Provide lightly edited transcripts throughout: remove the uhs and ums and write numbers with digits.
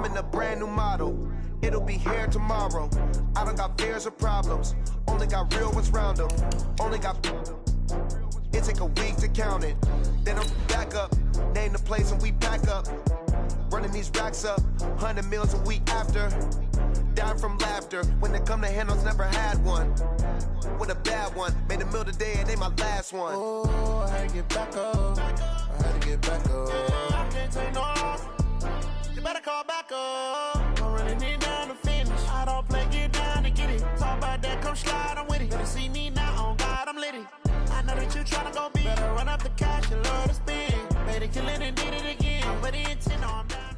I'm in a brand new model. It'll be here tomorrow. I don't got fears or problems. Only got real ones round them. Only got... It take a week to count it. Then I'm back up. Name the place and we pack up. Running these racks up. 100 meals a week after. Dying from laughter. When they come to handles, never had one. With a bad one. Made a meal today and they my last one. Oh, I had to get back up. I had to get back up. I can't take no off. You better call back up. Don't really need down to finish. I don't play, get down to get it. Talk about that, come slide, I'm with it. Better see me now, on God, I'm litty. I know that you tryna go big. Better run up the cash and love to spend. Made a killing and did it again. But the intent on down.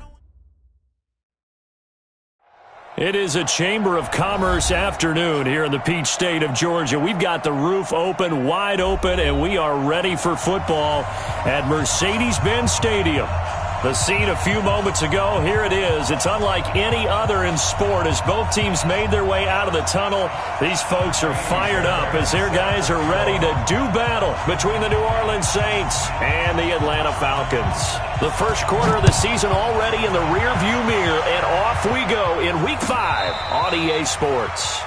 It is a Chamber of Commerce afternoon here in the Peach State of Georgia. We've got the roof open, wide open, and we are ready for football at Mercedes-Benz Stadium. The scene a few moments ago, here it is. It's unlike any other in sport as both teams made their way out of the tunnel. These folks are fired up as their guys are ready to do battle between the New Orleans Saints and the Atlanta Falcons. The first quarter of the season already in the rearview mirror, and off we go in Week 5 on EA Sports.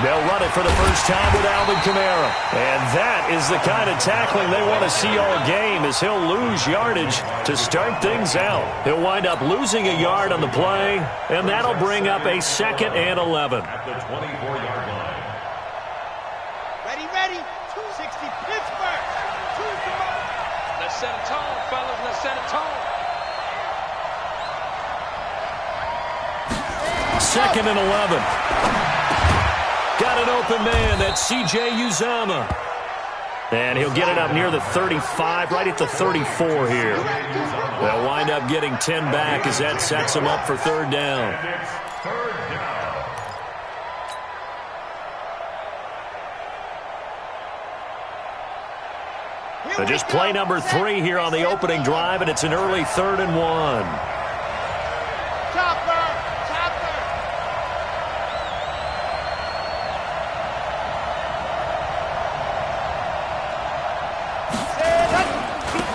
They'll run it for the first time with Alvin Kamara. And that is the kind of tackling they want to see all game as he'll lose yardage to start things out. He'll wind up losing a yard on the play, and that'll bring up a 2nd and 11. At the 24-yard line. Ready. 260 Pittsburgh. Let's set a tone, fellas. Let's set a tone. 2nd and 11. Got an open man. That's C.J. Uzomah. And he'll get it up near the 35, right at the 34 here. They'll wind up getting 10 back as that sets them up for 3rd down. So just play number 3 here on the opening drive, and it's an early 3rd and 1.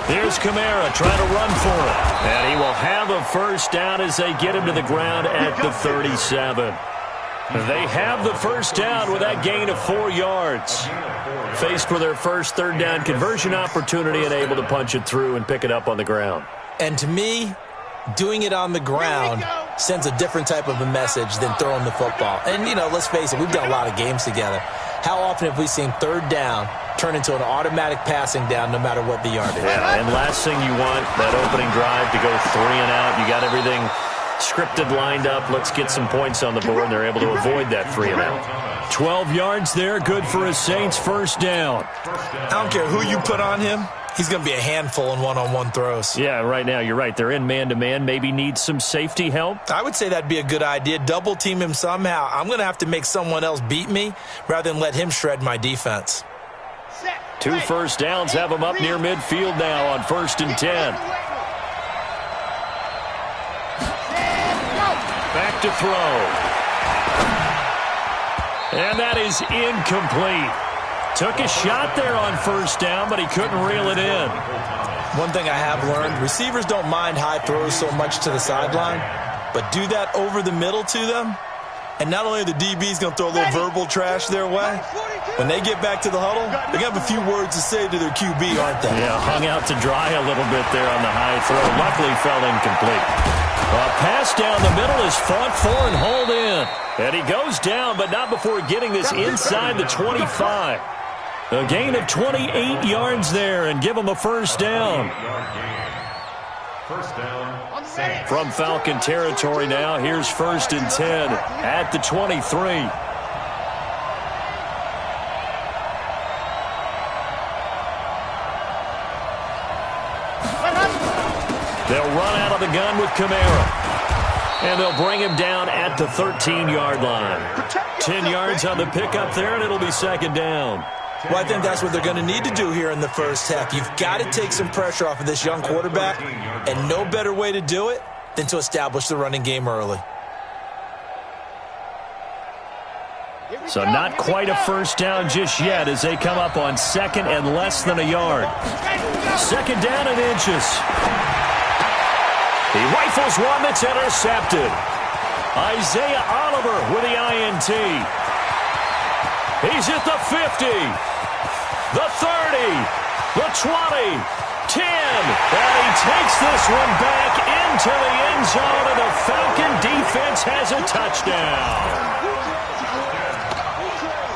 Here's Kamara trying to run for it. And he will have a first down as they get him to the ground at the 37. They have the first down with that gain of 4 yards. Faced with their first 3rd down conversion opportunity and able to punch it through and pick it up on the ground. And to me, doing it on the ground sends a different type of a message than throwing the football. And, you know, let's face it, we've done a lot of games together. How often have we seen 3rd down turn into an automatic passing down no matter what the yardage? Yeah, and last thing you want, that opening drive to go 3 and out. You got everything scripted, lined up. Let's get some points on the board, and they're able to avoid that 3 and out. 12 yards there, good for a Saints first down. I don't care who you put on him. He's going to be a handful in one-on-one throws. Yeah, right now, you're right. They're in man-to-man. Maybe needs some safety help. I would say that'd be a good idea. Double team him somehow. I'm going to have to make someone else beat me rather than let him shred my defense. 2 first downs have him up near midfield now on 1st and 10. Back to throw. And that is incomplete. Took a shot there on 1st down, but he couldn't reel it in. One thing I have learned, receivers don't mind high throws so much to the sideline, but do that over the middle to them, and not only are the DBs going to throw a little verbal trash their way, when they get back to the huddle, they're going to have a few words to say to their QB, aren't they? Yeah, hung out to dry a little bit there on the high throw. Luckily fell incomplete. A pass down the middle is fought for and hauled in. And he goes down, but not before getting this inside the 25. A gain of 28 yards there and give him a first down. From Falcon territory now, here's 1st and 10 at the 23. They'll run out of the gun with Kamara. And they'll bring him down at the 13-yard line. 10 yards on the pickup there, and it'll be second down. Well, I think that's what they're going to need to do here in the first half. You've got to take some pressure off of this young quarterback, and no better way to do it than to establish the running game early. So not quite a first down just yet as they come up on second and less than a yard. Second down and inches. He rifles one that's intercepted. Isaiah Oliver with the INT. He's at the 50, the 30, the 20, 10. And he takes this one back into the end zone, and the Falcon defense has a touchdown.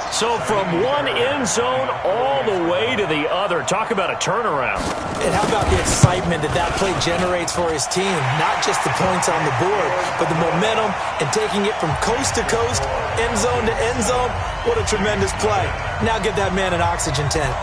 So from one end zone all the way to the other. Talk about a turnaround. And how about the excitement that play generates for his team? Not just the points on the board, but the momentum and taking it from coast to coast, end zone to end zone. What a tremendous play. Now give that man an oxygen tent.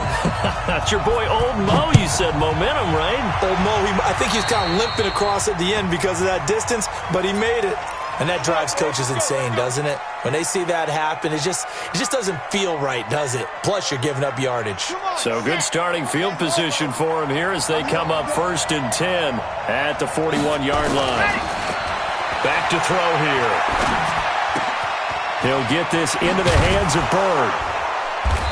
That's your boy Old Mo. You said momentum, right? Old Mo, I think he's kind of limping across at the end because of that distance, but he made it. And that drives coaches insane, doesn't it? When they see that happen, it just doesn't feel right, does it? Plus, you're giving up yardage. So good starting field position for him here as they come up 1st and 10 at the 41-yard line. Back to throw here. He'll get this into the hands of Bird.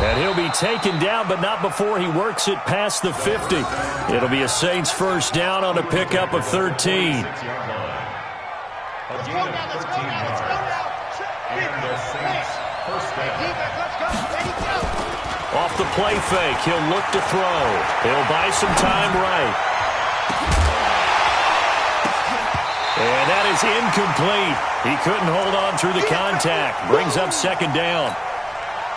And he'll be taken down, but not before he works it past the 50. It'll be a Saints first down on a pickup of 13. Let's go now, let's go now, let's go now. And the Saints first down. Let's go, ready, go. Off the play fake, he'll look to throw. He'll buy some time right. And that is incomplete. He couldn't hold on through the contact. Brings up second down.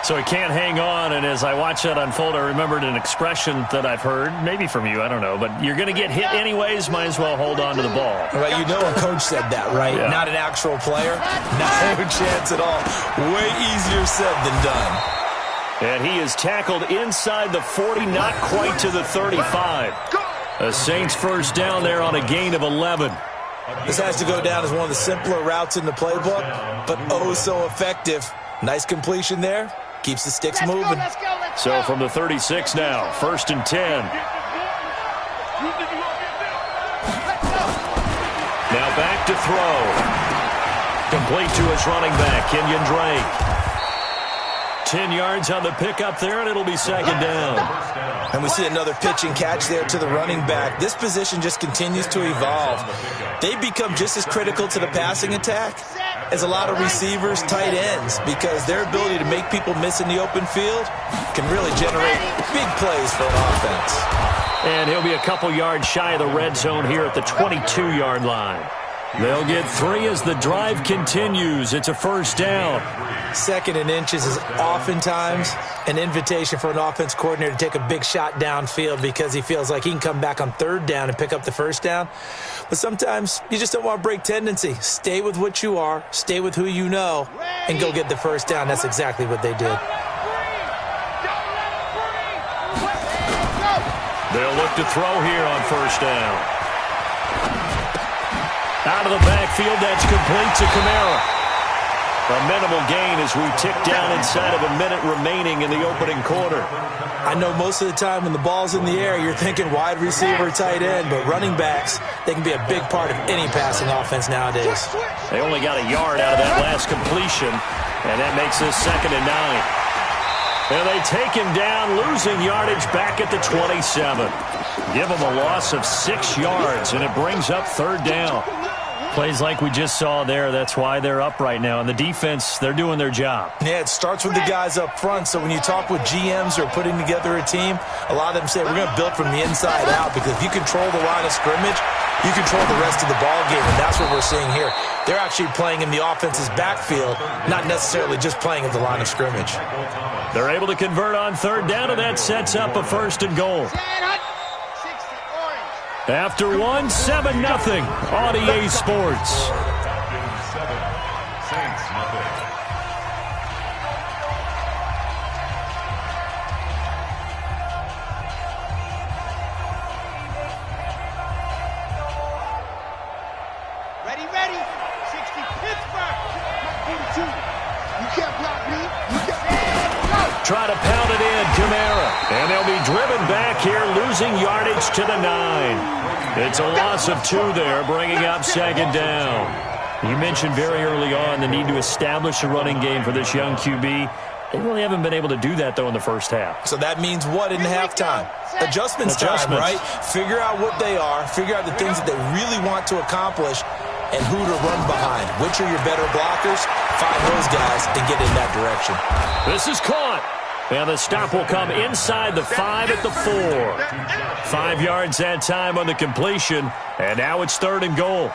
So he can't hang on, and as I watch that unfold, I remembered an expression that I've heard, maybe from you, I don't know, but you're going to get hit anyways, might as well hold on to the ball. Right, you know a coach said that, right? Yeah. Not an actual player. No chance at all. Way easier said than done. And he is tackled inside the 40, not quite to the 35. A Saints first down there on a gain of 11. This has to go down as one of the simpler routes in the playbook, but oh so effective. Nice completion there. Keeps the sticks moving. Let's go. So from the 36 now, 1st and 10. Now back to throw. Complete to his running back, Kenyon Drake. 10 yards on the pickup there, and it'll be second down. And we see another pitch and catch there to the running back. This position just continues to evolve. They become just as critical to the passing attack as a lot of receivers, tight ends, because their ability to make people miss in the open field can really generate big plays for an offense. And he'll be a couple yards shy of the red zone here at the 22-yard line. They'll get 3 as the drive continues. It's a first down. 2nd and inches is oftentimes an invitation for an offense coordinator to take a big shot downfield because he feels like he can come back on 3rd down and pick up the first down. But sometimes you just don't want to break tendency. Stay with what you are, stay with who you know, and go get the first down. That's exactly what they did. They'll look to throw here on first down. Out of the backfield, that's complete to Kamara. A minimal gain as we tick down inside of a minute remaining in the opening quarter. I know most of the time when the ball's in the air, you're thinking wide receiver, tight end, but running backs, they can be a big part of any passing offense nowadays. They only got a yard out of that last completion, and that makes this 2nd and 9. And they take him down, losing yardage back at the 27. Give him a loss of 6 yards, and it brings up 3rd down. Plays like we just saw there, that's why they're up right now. And the defense, they're doing their job. Yeah, it starts with the guys up front. So when you talk with GMs who are putting together a team, a lot of them say, we're going to build from the inside out, because if you control the line of scrimmage, you control the rest of the ball game, and that's what we're seeing here. They're actually playing in the offense's backfield, not necessarily just playing at the line of scrimmage. They're able to convert on 3rd down, and that sets up a 1st and goal. After 1, 7-0 on EA Sports. Ready, ready. 60 Pittsburgh. 42. You can't block try to pound it in. Kamara. And they'll be driven back here, losing yardage to the 9. It's a loss of 2 there, bringing up second down. You mentioned very early on the need to establish a running game for this young QB. They really haven't been able to do that, though, in the first half. So that means what in halftime? Adjustments time, right? Figure out what they are, figure out the things that they really want to accomplish, and who to run behind. Which are your better blockers? Find those guys and get in that direction. This is caught. And the stop will come inside the 5 at the 4. 5 yards that time on the completion, and now it's 3rd and goal.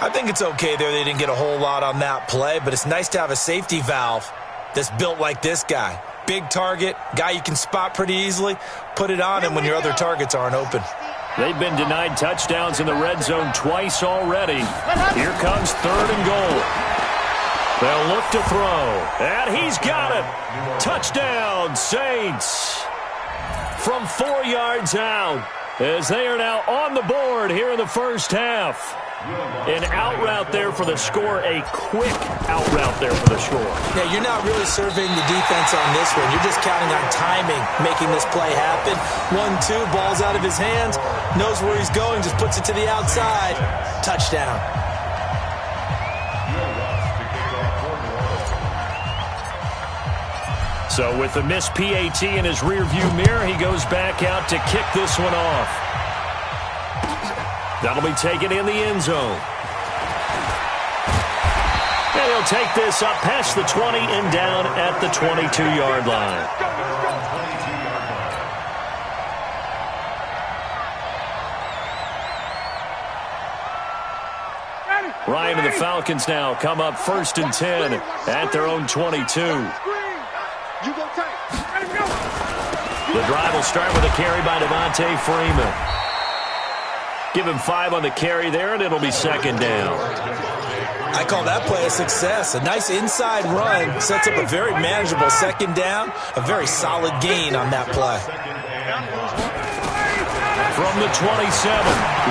I think it's okay there. They didn't get a whole lot on that play, but it's nice to have a safety valve that's built like this guy. Big target, guy you can spot pretty easily. Put it on him when your other targets aren't open. They've been denied touchdowns in the red zone twice already. Here comes 3rd and goal. They'll look to throw, and he's got it. Touchdown, Saints. From 4 yards out, as they are now on the board here in the first half. An out route there for the score, a quick out route there for the score. Yeah, you're not really surveying the defense on this one. You're just counting on timing, making this play happen. 1-2, ball's out of his hands, knows where he's going, just puts it to the outside. Touchdown. So with the missed PAT in his rearview mirror, he goes back out to kick this one off. That'll be taken in the end zone. And he'll take this up past the 20 and down at the 22-yard line. Ryan and the Falcons now come up 1st and 10 at their own 22. The drive will start with a carry by Devontae Freeman. Give him 5 on the carry there, and it'll be 2nd down. I call that play a success. A nice inside run sets up a very manageable 2nd down, a very solid gain on that play. From the 27,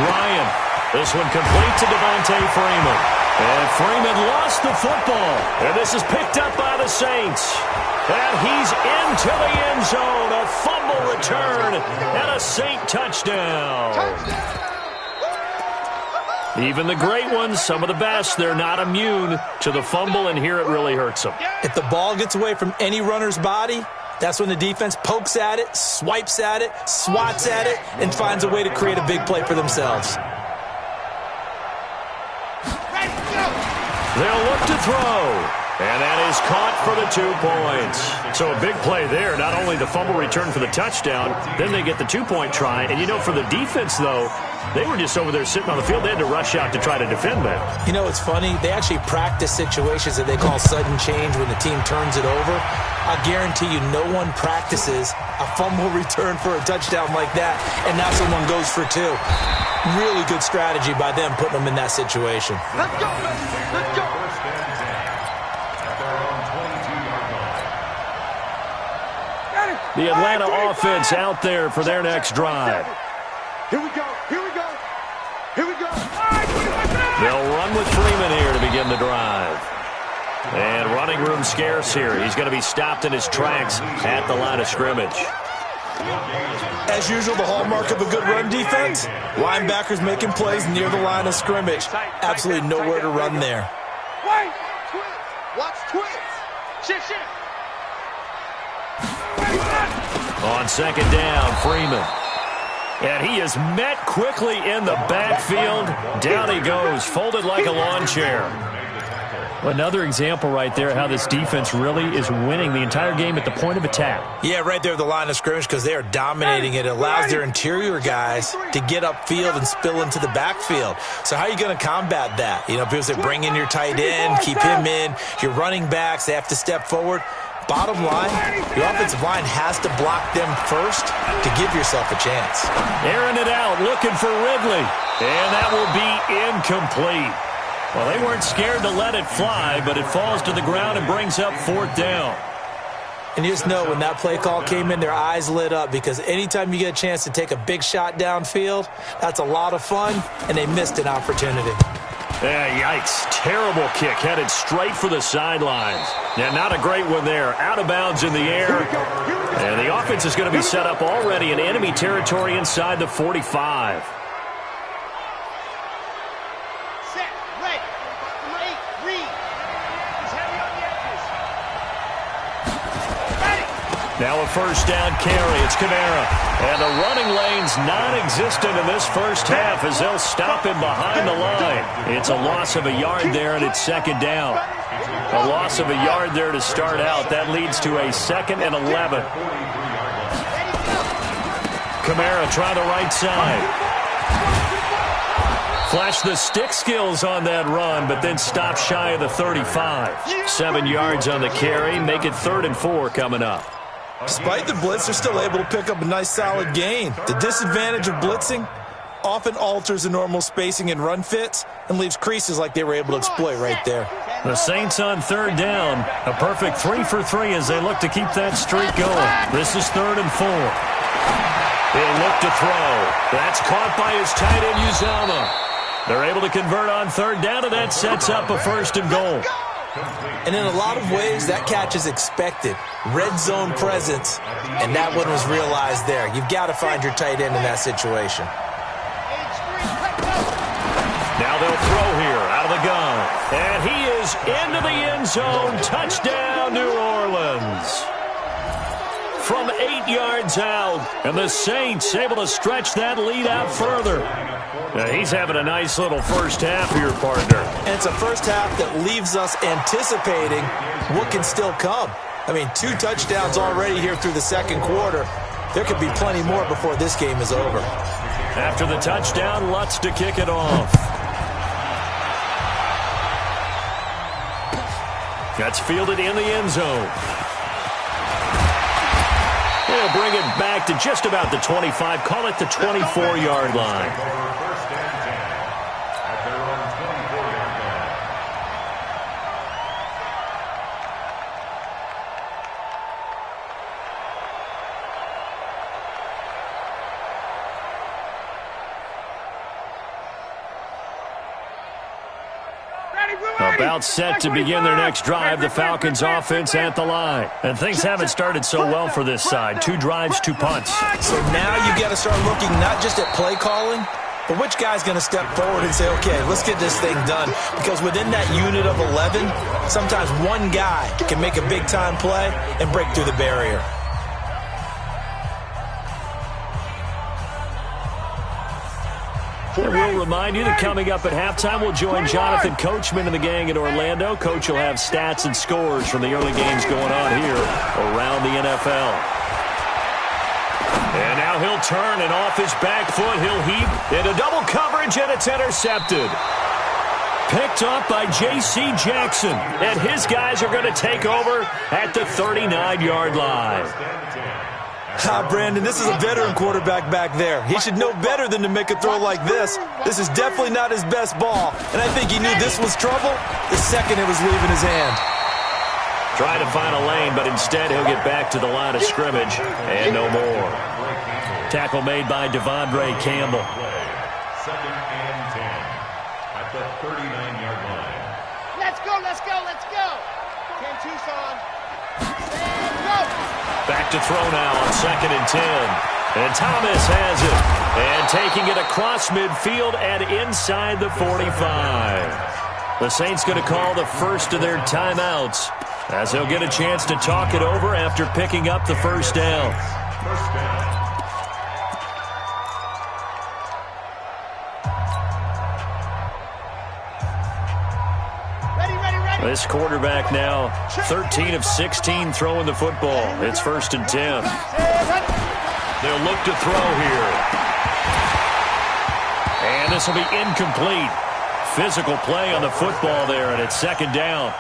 Ryan. This one complete to Devontae Freeman. And Freeman lost the football. And this is picked up by the Saints. And he's into the end zone. A fumble return and a Saint touchdown. Even the great ones, some of the best, they're not immune to the fumble, and here it really hurts them. If the ball gets away from any runner's body, that's when the defense pokes at it, swipes at it, swats at it, and finds a way to create a big play for themselves. They'll look to throw. And that is caught for the 2 points. So a big play there. Not only the fumble return for the touchdown, then they get the 2-point try. And, you know, for the defense, though, they were just over there sitting on the field. They had to rush out to try to defend that. You know, it's funny. They actually practice situations that they call sudden change when the team turns it over. I guarantee you no one practices a fumble return for a touchdown like that, and now someone goes for 2. Really good strategy by them putting them in that situation. Let's go. Let's go. The Atlanta offense out there for their next drive. Here we go. Here we go. Here we go. They'll run with Freeman here to begin the drive. And running room scarce here. He's going to be stopped in his tracks at the line of scrimmage. As usual, the hallmark of a good run defense, linebackers making plays near the line of scrimmage. Absolutely nowhere to run there. Wait. Twins. Watch twins. Shit. On 2nd down, Freeman. And he is met quickly in the backfield. Down he goes, folded like a lawn chair. Another example right there how this defense really is winning the entire game at the point of attack. Yeah, right there at the line of scrimmage because they are dominating it. It allows their interior guys to get upfield and spill into the backfield. So how are you going to combat that? You know, people say bring in your tight end, keep him in. Your running backs, they have to step forward. Bottom line, your offensive line has to block them first to give yourself a chance. Airing it out, looking for Ridley. And that will be incomplete. Well, they weren't scared to let it fly, but it falls to the ground and brings up 4th down. And you just know when that play call came in, their eyes lit up because anytime you get a chance to take a big shot downfield, that's a lot of fun, and they missed an opportunity. Yikes. Terrible kick headed straight for the sidelines. Yeah, not a great one there. Out of bounds in the air. And the offense is going to be set up already in enemy territory inside the 45. Set, ready. Number 8, read. He's heavy on the edges. Ready. Now a first down carry. It's Kamara. And the running lane's non-existent in this first half as they'll stop him behind the line. It's a loss of a yard there, and it's second down. A loss of a yard there to start out. That leads to a 2nd and 11. Kamara try the right side. Flash the stick skills on that run, but then stop shy of the 35. 7 yards on the carry. Make it 3rd and 4 coming up. Despite the blitz, they're still able to pick up a nice solid gain. The disadvantage of blitzing often alters the normal spacing and run fits and leaves creases like they were able to exploit right there. The Saints on 3rd down. A perfect 3 for 3 as they look to keep that streak going. This is 3rd and 4. He'll look to throw. That's caught by his tight end, Uzama. They're able to convert on 3rd down, and that sets up a 1st and goal. And in a lot of ways, that catch is expected. Red zone presence, and that one was realized there. You've got to find your tight end in that situation. Now they'll throw here out of the gun. And he is into the end zone. Touchdown, New Orleans. From 8 yards out, and the Saints able to stretch that lead out further. Now he's having a nice little first half here, partner. And it's a first half that leaves us anticipating what can still come. I mean, 2 touchdowns already here through the second quarter. There could be plenty more before this game is over. After the touchdown, Lutz to kick it off. That's fielded in the end zone. They'll bring it back to just about the 25. Call it the 24-yard line. About set to begin their next drive, the Falcons offense at the line. And things haven't started so well for this side. 2 drives, 2 punts. So now you got to start looking not just at play calling, but which guy's going to step forward and say, okay, let's get this thing done. Because within that unit of 11, sometimes one guy can make a big-time play and break through the barrier. And we'll remind you that coming up at halftime, we'll join Jonathan Coachman and the gang in Orlando. Coach will have stats and scores from the early games going on here around the NFL. And now he'll turn, and off his back foot, he'll heap into double coverage, and it's intercepted. Picked up by J.C. Jackson, and his guys are going to take over at the 39-yard line. Brandon, this is a veteran quarterback back there. He should know better than to make a throw like this. This is definitely not his best ball, and I think he knew this was trouble the second it was leaving his hand. Trying to find a lane, but instead he'll get back to the line of scrimmage, and no more. Tackle made by Devondre Campbell. 2nd and 10 at the 39-yard line. Let's go, let's go, let's go. 10 Tucson. And go. Back to throw now on 2nd and 10. And Thomas has it. And taking it across midfield and inside the 45. The Saints going to call the first of their timeouts as they'll get a chance to talk it over after picking up the first down. First down. This quarterback now 13 of 16 throwing the football. It's 1st and 10. They'll look to throw here. And this will be incomplete. Physical play on the football there, and it's 2nd down.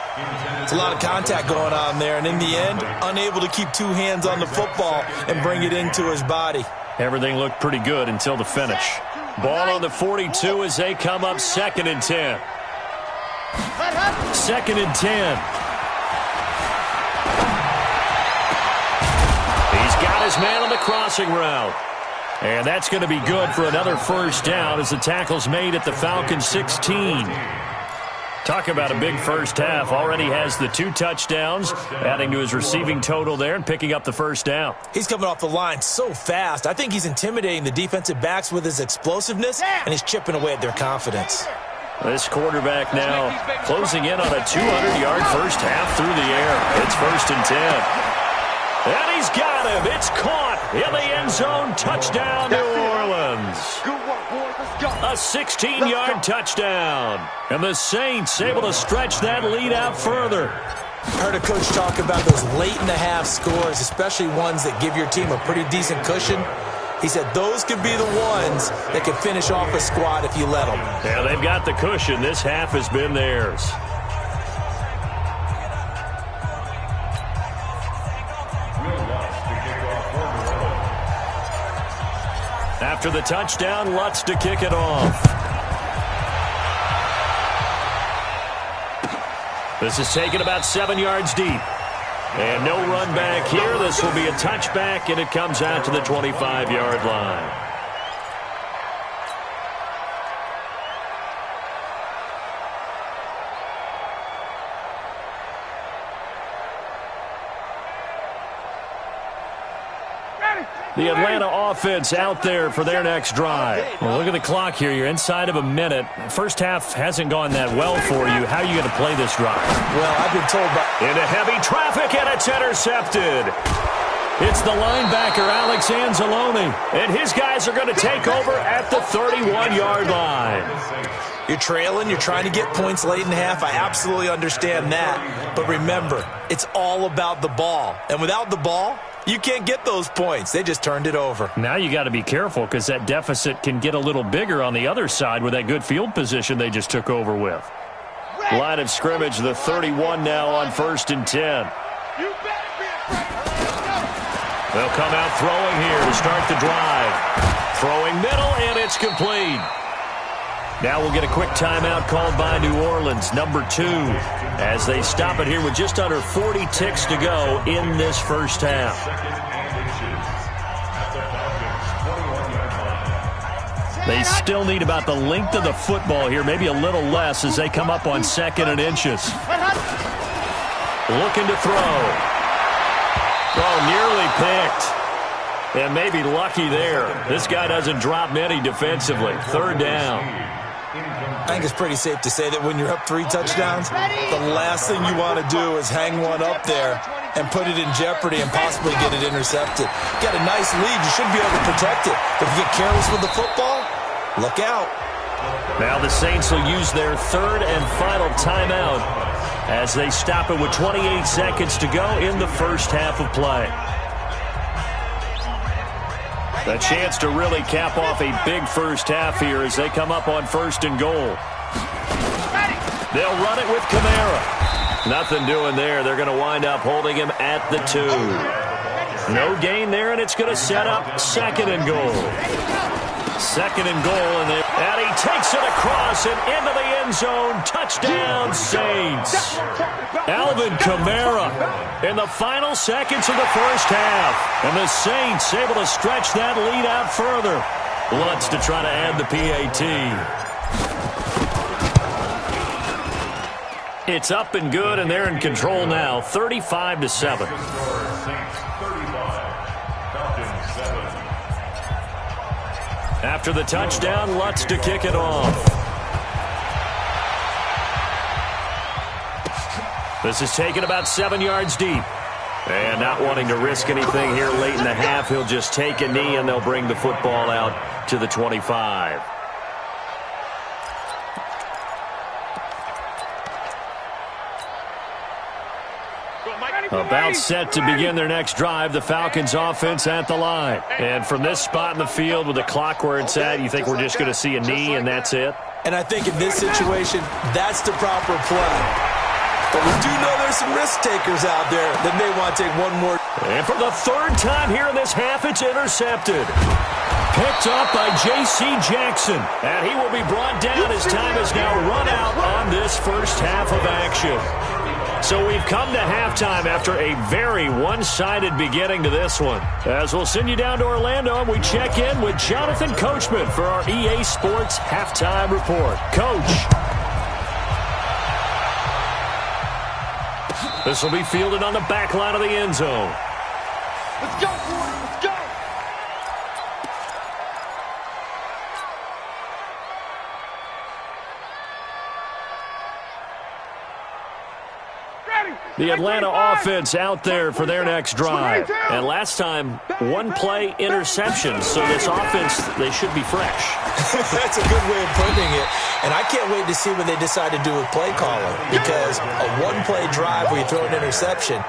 It's a lot of contact going on there, and in the end, unable to keep 2 hands on the football and bring it into his body. Everything looked pretty good until the finish. Ball on the 42 as they come up 2nd and 10. 2nd and 10. He's got his man on the crossing route. And that's going to be good for another first down as the tackle's made at the Falcons 16. Talk about a big first half. Already has the 2 touchdowns, adding to his receiving total there and picking up the first down. He's coming off the line so fast. I think he's intimidating the defensive backs with his explosiveness, and he's chipping away at their confidence. This quarterback now closing in on a 200-yard first half through the air. It's 1st and 10. And he's got him. It's caught in the end zone. Touchdown, New Orleans. A 16-yard touchdown. And the Saints able to stretch that lead out further. I heard a coach talk about those late-in-the-half scores, especially ones that give your team a pretty decent cushion. He said those could be the ones that could finish off a squad if you let them. Yeah, they've got the cushion. This half has been theirs. After the touchdown, Lutz to kick it off. This is taken about 7 yards deep. And no run back here. This will be a touchback, and it comes out to the 25-yard line. The Atlanta offense out there for their next drive. Well, look at the clock here. You're inside of a minute. First half hasn't gone that well for you. How are you going to play this drive? Well, I've been told by... Into heavy traffic, and it's intercepted. It's the linebacker, Alex Anzalone. And his guys are going to take over at the 31-yard line. You're trailing. You're trying to get points late in the half. I absolutely understand that. But remember, it's all about the ball. And without the ball, you can't get those points. They just turned it over. Now you got to be careful because that deficit can get a little bigger on the other side with that good field position they just took over with. Line of scrimmage, the 31 now on 1st and 10. They'll come out throwing here to start the drive. Throwing middle, and it's complete. Now we'll get a quick timeout called by New Orleans, number 2, as they stop it here with just under 40 ticks to go in this first half. They still need about the length of the football here, maybe a little less as they come up on 2nd and inches. Looking to throw. Oh, nearly picked. And maybe lucky there. This guy doesn't drop many defensively. 3rd down. I think it's pretty safe to say that when you're up 3 touchdowns, the last thing you want to do is hang one up there and put it in jeopardy and possibly get it intercepted. Got a nice lead. You should be able to protect it. But if you get careless with the football, look out. Now the Saints will use their 3rd and final timeout as they stop it with 28 seconds to go in the first half of play. A chance to really cap off a big first half here as they come up on 1st and goal. They'll run it with Kamara. Nothing doing there. They're going to wind up holding him at the 2. No gain there, and it's going to set up 2nd and goal. 2nd and goal, and he takes it across and into the end zone. Touchdown, Saints. Alvin Kamara in the final seconds of the first half. And the Saints able to stretch that lead out further. Lutz to try to add the PAT. It's up and good, and they're in control now, 35-7. After the touchdown, Lutz to kick it off. This is taken about 7 yards deep. And not wanting to risk anything here late in the half, he'll just take a knee, and they'll bring the football out to the 25. About set to begin their next drive, the Falcons offense at the line. And from this spot in the field with the clock where it's at, you think we're just going to see a knee and that's it? And I think in this situation, that's the proper play. But we do know there's some risk takers out there that may want to take one more. And for the 3rd time here in this half, it's intercepted. Picked up by J.C. Jackson. And he will be brought down as time has now run out on this first half of action. So we've come to halftime after a very one-sided beginning to this one. As we'll send you down to Orlando, and we check in with Jonathan Coachman for our EA Sports Halftime Report. Coach. This will be fielded on the back line of the end zone. Let's go, boys. Let's go. The Atlanta offense out there for their next drive. And last time, one play interception. So this offense, they should be fresh. That's a good way of putting it. And I can't wait to see what they decide to do with play calling. Because a one-play drive where you throw an interception,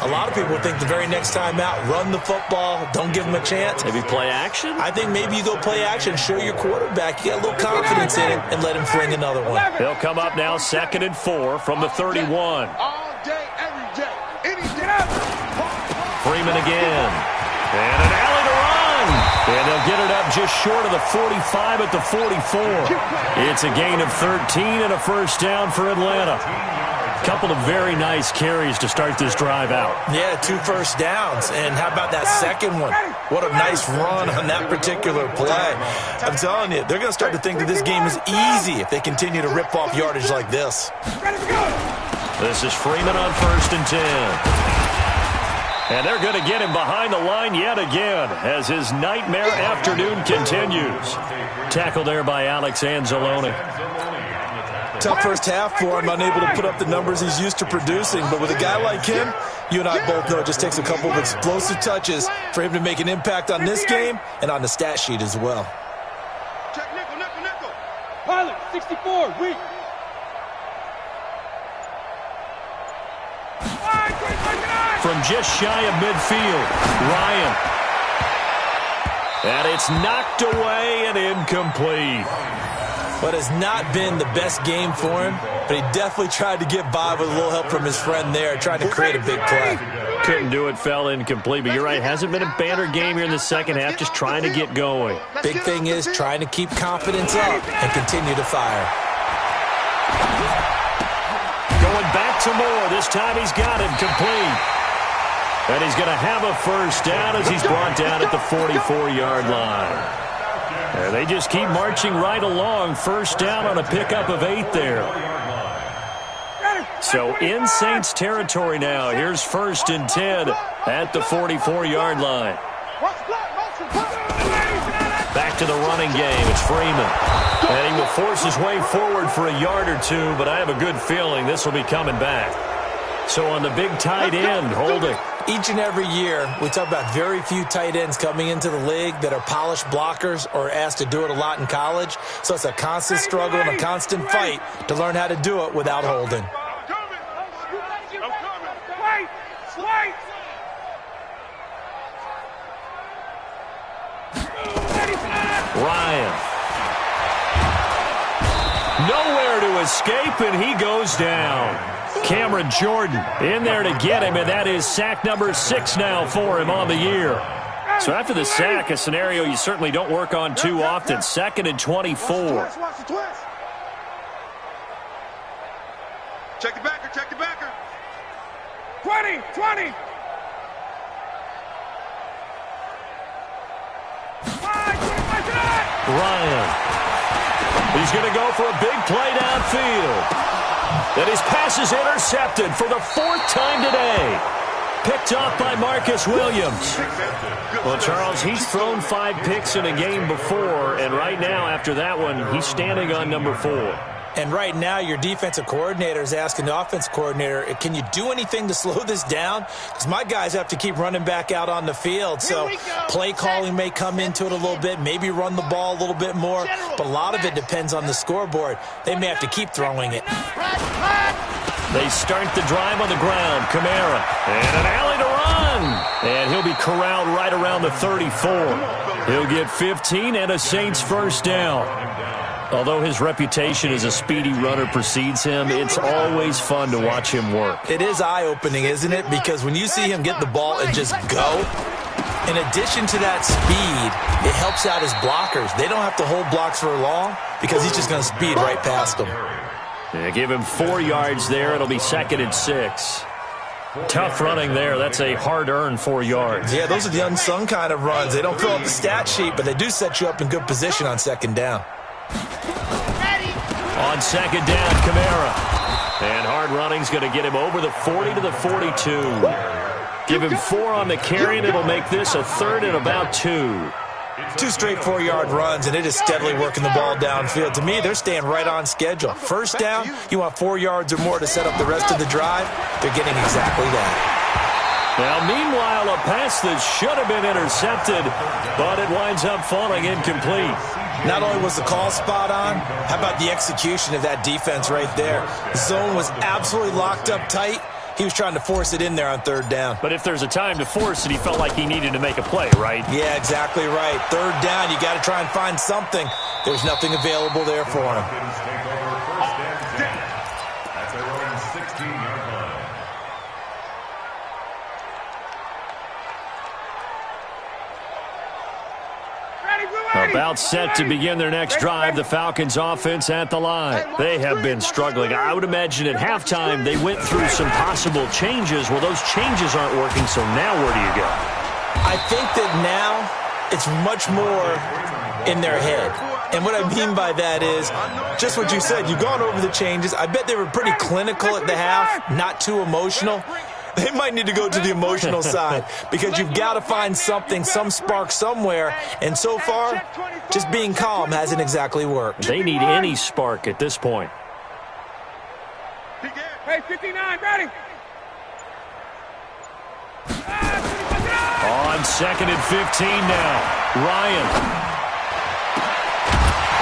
a lot of people think the very next time out, run the football, don't give them a chance. Maybe play action? I think maybe you go play action, show your quarterback you got a little confidence in it, and let him fling another one. He'll come up now 2nd and 4 from the 31. All day, every day, any day. Freeman again. And an alley to run. And they'll get it up just short of the 45 at the 44. It's a gain of 13 and a first down for Atlanta. Couple of very nice carries to start this drive out. Yeah, 2 first downs. And how about that second one? What a nice run on that particular play. I'm telling you, they're going to start to think that this game is easy if they continue to rip off yardage like this. This is Freeman on 1st and 10. And they're going to get him behind the line yet again as his nightmare afternoon continues. Tackle there by Alex Anzalone. Tough first half for him, unable to put up the numbers he's used to producing. But with a guy like him, you and I both know it just takes a couple of explosive touches for him to make an impact on this game and on the stat sheet as well. Check nickel. Pilot, 64, weak. From just shy of midfield, Ryan. And it's knocked away and incomplete. What has not been the best game for him, but he definitely tried to get by with a little help from his friend there, trying to create a big play. Couldn't do it, fell incomplete, but you're right, hasn't been a banner game here in the second half, just trying to get going. Big thing is trying to keep confidence up and continue to fire. Going back to Moore, this time he's got him complete. And he's going to have a first down as he's brought down at the 44-yard line. And they just keep marching right along. First down on a pickup of 8 there. So in Saints territory now. Here's 1st and 10 at the 44-yard line. Back to the running game. It's Freeman. And he will force his way forward for a yard or two, but I have a good feeling this will be coming back. So on the big tight end, holding. Each and every year, we talk about very few tight ends coming into the league that are polished blockers or asked to do it a lot in college. So it's a constant struggle and a constant fight to learn how to do it without holding. Ryan. Nowhere to escape, and he goes down. Cameron Jordan in there to get him, and that is sack number 6 now for him on the year. So after the sack, a scenario you certainly don't work on too often. 2nd and 24. Check the backer. 20. Ryan. He's going to go for a big play downfield. And his pass is intercepted for the 4th time today. Picked off by Marcus Williams. Well, Charles, he's thrown 5 picks in a game before, and right now, after that one, he's standing on number 4. And right now, your defensive coordinator is asking the offense coordinator, can you do anything to slow this down? Because my guys have to keep running back out on the field. So play calling may come into it a little bit, maybe run the ball a little bit more. But a lot of it depends on the scoreboard. They may have to keep throwing it. They start the drive on the ground. Kamara. And an alley to run. And he'll be corralled right around the 34. He'll get 15 and a Saints first down. Although his reputation as a speedy runner precedes him, it's always fun to watch him work. It is eye-opening, isn't it? Because when you see him get the ball and just go, in addition to that speed, it helps out his blockers. They don't have to hold blocks for long because he's just going to speed right past them. Yeah, give him 4 yards there. It'll be 2nd and 6. Tough running there. That's a hard-earned 4 yards. Yeah, those are the unsung kind of runs. They don't fill up the stat sheet, but they do set you up in good position on 2nd down. On 2nd down, Kamara. And hard running's going to get him over the 40 to the 42. Give him 4 on the carry, and it'll make this a third and about 2. 2 straight 4-yard runs, and it is steadily working the ball downfield. To me, they're staying right on schedule. First down, you want 4 yards or more to set up the rest of the drive. They're getting exactly that. Now, meanwhile, a pass that should have been intercepted, but it winds up falling incomplete. Not only was the call spot on, how about the execution of that defense right there? The zone was absolutely locked up tight. He was trying to force it in there on 3rd down. But if there's a time to force it, he felt like he needed to make a play, right? Yeah, exactly right. 3rd down, you got to try and find something. There's nothing available there for him. That's their own 16-yard line. About set to begin their next drive, the Falcons offense at the line. They have been struggling. I would imagine at halftime they went through some possible changes. Well, those changes aren't working, so now where do you go? I think that now it's much more in their head. And what I mean by that is just what you said. You've gone over the changes. I bet they were pretty clinical at the half, not too emotional. They might need to go to the emotional side because you've got to find something, some spark somewhere. And so far, just being calm hasn't exactly worked. They need any spark at this point. Hey, 59, ready. On 2nd and 15 now, Ryan.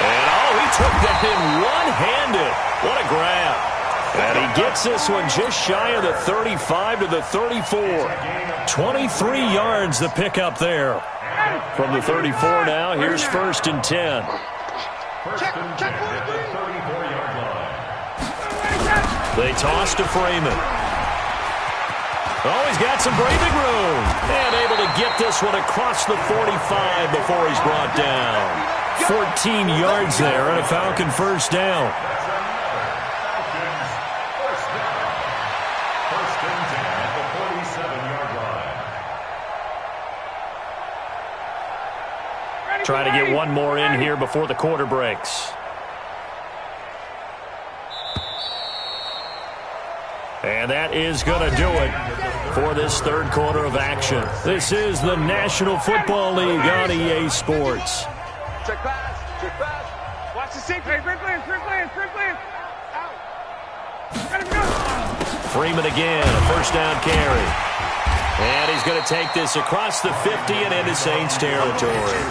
And, he took that in one-handed. What a grab. And he gets this one just shy of the 35 to the 34. 23 yards the pickup there. From the 34 now, here's 1st and 10. Check 43. They toss to Freeman. Oh, he's got some breathing room. And able to get this one across the 45 before he's brought down. 14 yards there and a Falcon 1st down. Try to get one more in here before the quarter breaks. And that is going to do it for this 3rd quarter of action. This is the National Football League on EA Sports. Check pass. Watch the safety. Sprint plans. Freeman again, a 1st down carry. And he's going to take this across the 50 and into Saints territory.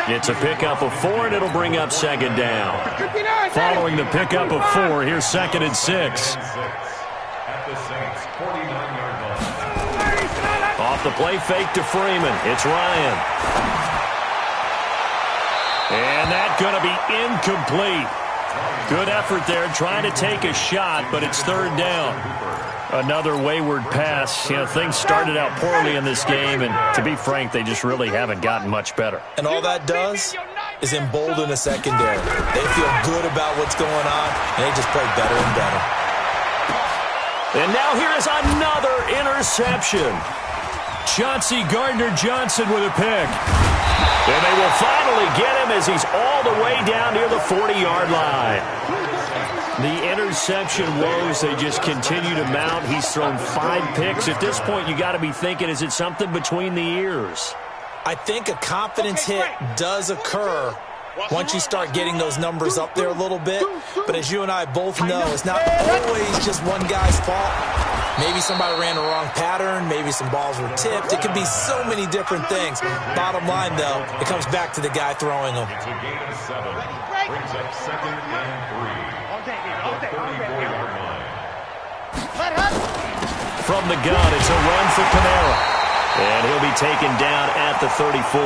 It's a pickup of 4, and it'll bring up 2nd down. Following the pickup of 4, here's 2nd and 6. At the Saints' 49-yard line. Off the play fake to Freeman. It's Ryan. And that's going to be incomplete. Good effort there trying to take a shot, but it's 3rd down. Another wayward pass. Things started out poorly in this game, and to be frank, they just really haven't gotten much better. And all that does is embolden the secondary. They feel good about what's going on, and they just play better and better. And now here is another interception. Chauncey Gardner-Johnson with a pick. And they will finally get him as he's all the way down near the 40-yard line. The interception woes, they just continue to mount. He's thrown 5 picks. At this point, you got to be thinking, is it something between the ears? I think a confidence hit does occur once you start getting those numbers up there a little bit. But as you and I both know, it's not always just one guy's fault. Maybe somebody ran the wrong pattern. Maybe some balls were tipped. It could be so many different things. Bottom line, though, it comes back to the guy throwing them. It's a gain of 7. Brings up 2nd and 3. The 34-yard line. From the gun, it's a run for Kamara. And he'll be taken down at the 34.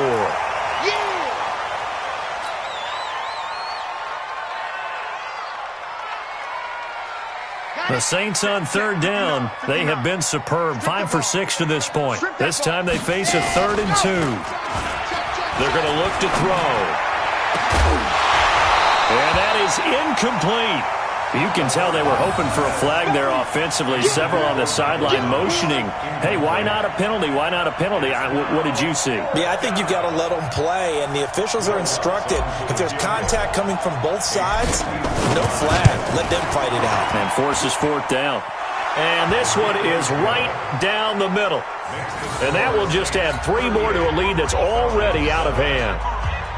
The Saints on 3rd down. They have been superb. 5 for 6 to this point. This time they face a 3rd and 2. They're going to look to throw. And that is incomplete. You can tell they were hoping for a flag there offensively. Several on the sideline motioning, hey, why not a penalty? Why not a penalty? What did you see? Yeah, I think you've got to let them play, and the officials are instructed. If there's contact coming from both sides, no flag. Let them fight it out. And forces 4th down. And this one is right down the middle. And that will just add 3 more to a lead that's already out of hand.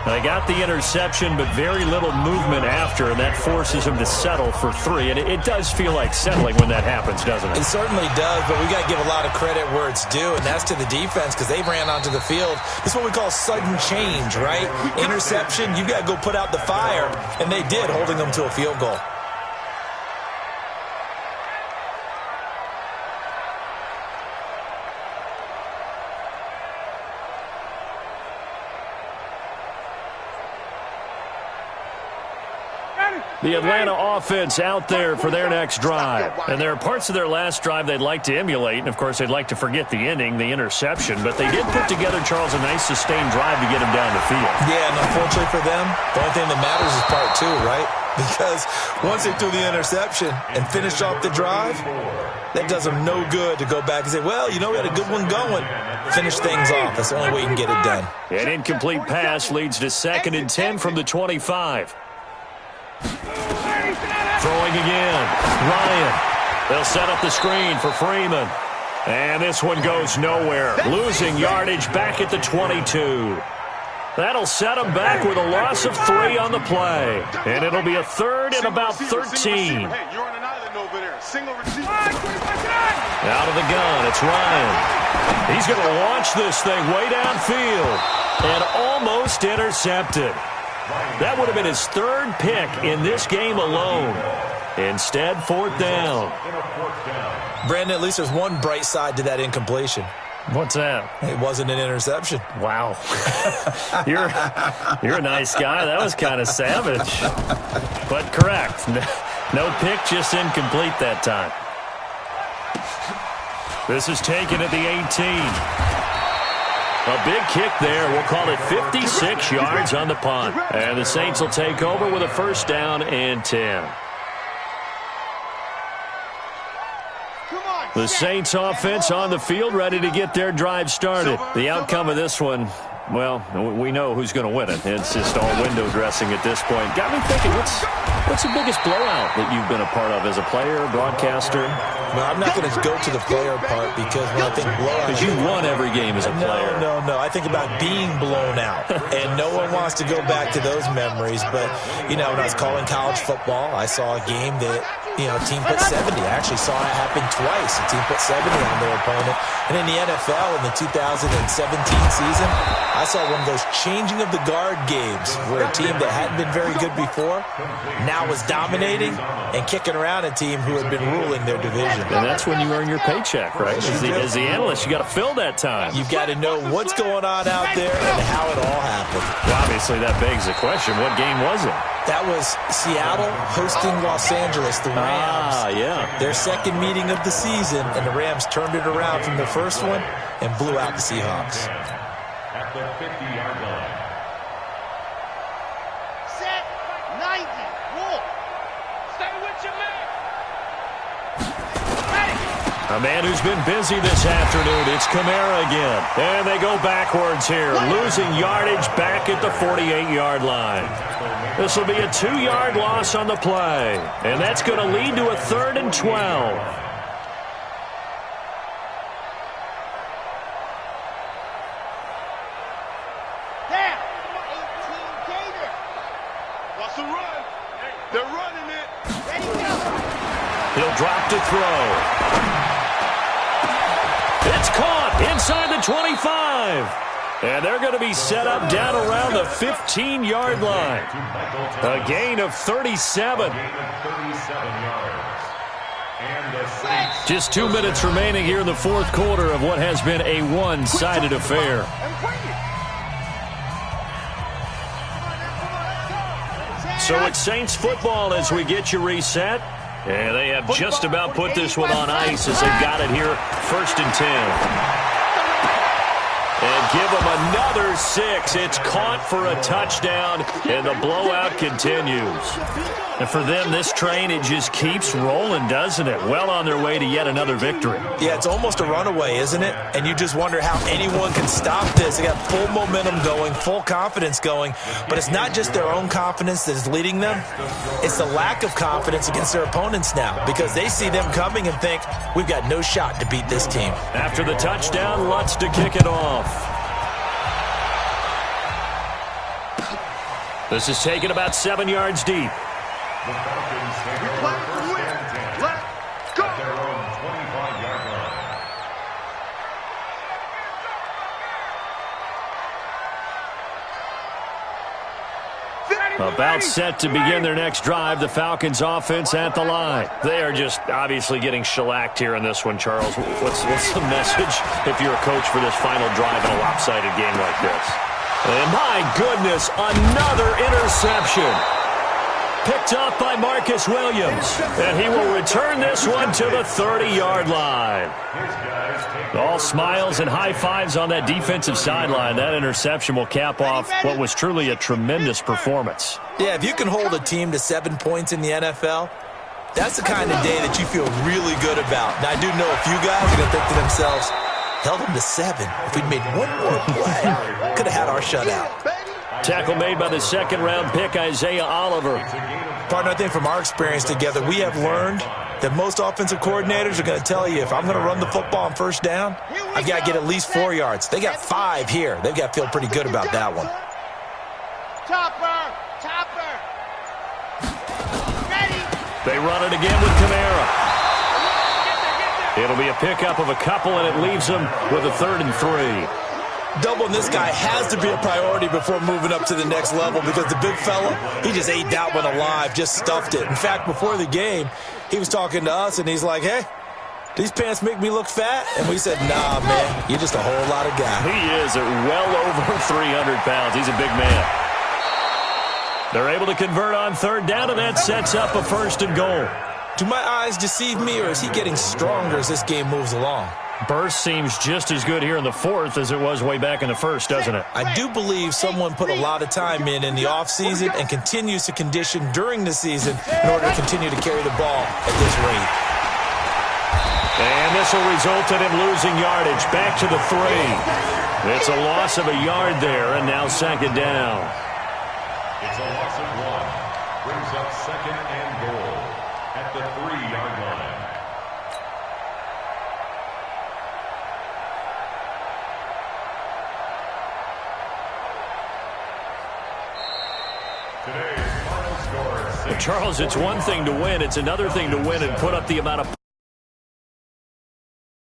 They got the interception, but very little movement after, and that forces him to settle for 3. And it does feel like settling when that happens, doesn't it? It certainly does, but we got to give a lot of credit where it's due, and that's to the defense because they ran onto the field. This is what we call sudden change, right? Interception, you got to go put out the fire, and they did, holding them to a field goal. The Atlanta offense out there for their next drive. And there are parts of their last drive they'd like to emulate. And, of course, they'd like to forget the ending, the interception. But they did put together, Charles, a nice sustained drive to get him down the field. Yeah, and unfortunately for them, the only thing that matters is part 2, right? Because once they threw the interception and finished off the drive, that does them no good to go back and say, well, you know, we had a good one going. Finish things off. That's the only way you can get it done. An incomplete pass leads to 2nd and 10 from the 25. Throwing again. Ryan. They'll set up the screen for Freeman. And this one goes nowhere. Losing yardage back at the 22. That'll set them back with a loss of 3 on the play. And it'll be a 3rd and about 13. Out of the gun, it's Ryan. He's going to launch this thing way downfield. And almost intercepted. That would have been his 3rd pick in this game alone. Instead, 4th down. Brandon, at least there's one bright side to that incompletion. What's that? It wasn't an interception. Wow. You're a nice guy. That was kind of savage. But correct. No pick, just incomplete that time. This is taken at the 18. A big kick there. We'll call it 56 yards on the punt. And the Saints will take over with a 1st down and 10. The Saints offense on the field ready to get their drive started. The outcome of this one, well, we know who's going to win it. It's just all window dressing at this point. Got me thinking, what's the biggest blowout that you've been a part of as a player, broadcaster? No, I'm not going to go to the player part because when I think blowout... Because you won every game as a player. No. I think about being blown out. And no one wants to go back to those memories. But, you know, when I was calling college football, I saw a game that, you know, a team put 70. I actually saw it happen twice. A team put 70 on their opponent. And in the NFL in the 2017 season, I saw one of those changing of the guard games where a team that hadn't been very good before now was dominating and kicking around a team who had been ruling their division. And that's when you earn your paycheck, right? As the analyst, you got to fill that time. You've got to know what's going on out there and how it all happened. Well, obviously, that begs the question, what game was it? That was Seattle hosting Los Angeles, the Rams. Yeah. Their 2nd meeting of the season, and the Rams turned it around from the first one and blew out the Seahawks. At the 50-yard line. Set, 90, roll. Stay with your man. A man who's been busy this afternoon. It's Kamara again. And they go backwards here, losing yardage back at the 48-yard line. This will be a 2-yard loss on the play. And that's going to lead to a 3rd and 12. They're running it. Ready, go. He'll drop to throw. It's caught inside the 25. And they're going to be set up down around the 15-yard line. A gain of 37. Just 2 minutes remaining here in the 4th quarter of what has been a one-sided affair. So it's Saints football as we get you reset. And they have just about put this one on ice as they've got it here, 1st and 10. And give them another 6. It's caught for a touchdown, and the blowout continues. And for them, this train, it just keeps rolling, doesn't it? Well on their way to yet another victory. Yeah, it's almost a runaway, isn't it? And you just wonder how anyone can stop this. They got full momentum going, full confidence going. But it's not just their own confidence that is leading them. It's the lack of confidence against their opponents now, because they see them coming and think, we've got no shot to beat this team. After the touchdown, Lutz to kick it off. This is taken about 7 yards deep. The Falcons take over first and 10 Let's go. at their own 25-yard line. About set to begin their next drive, the Falcons offense at the line. They are just obviously getting shellacked here in this one, Charles. What's the message if you're a coach for this final drive in a lopsided game like this? And my goodness, another interception. Picked up by Marcus Williams. And he will return this one to the 30-yard line. All smiles and high fives on that defensive sideline. That interception will cap off what was truly a tremendous performance. Yeah, if you can hold a team to 7 points in the NFL, that's the kind of day that you feel really good about. Now, I do know a few guys are going to think to themselves, held them to 7. If we'd made one more play, could have had our shutout. Tackle made by the second-round pick, Isaiah Oliver. Partner, I think from our experience together, we have learned that most offensive coordinators are going to tell you, if I'm going to run the football on first down, I've got to get at least 4 yards. They got 5 here. They've got to feel pretty good about that one. Topper. Ready. They run it again with Kamara. It'll be a pickup of a couple, and it leaves them with a 3rd and 3. Doubling this guy has to be a priority before moving up to the next level, because the big fella, he just ate that one alive, just stuffed it. In fact, before the game, he was talking to us, and he's like, hey, these pants make me look fat? And we said, nah, man, you're just a whole lot of guy. He is at well over 300 pounds. He's a big man. They're able to convert on 3rd down, and that sets up a 1st and goal. Do my eyes deceive me, or is he getting stronger as this game moves along? Burst seems just as good here in the 4th as it was way back in the 1st, doesn't it? I do believe someone put a lot of time in the offseason and continues to condition during the season in order to continue to carry the ball at this rate. And this will result in him losing yardage. Back to the 3. It's a loss of a yard there, and now 2nd down. It's a loss of 1. Brings up 2nd and goal at the 3-yard line. Charles, it's one thing to win. It's another thing to win and put up the amount of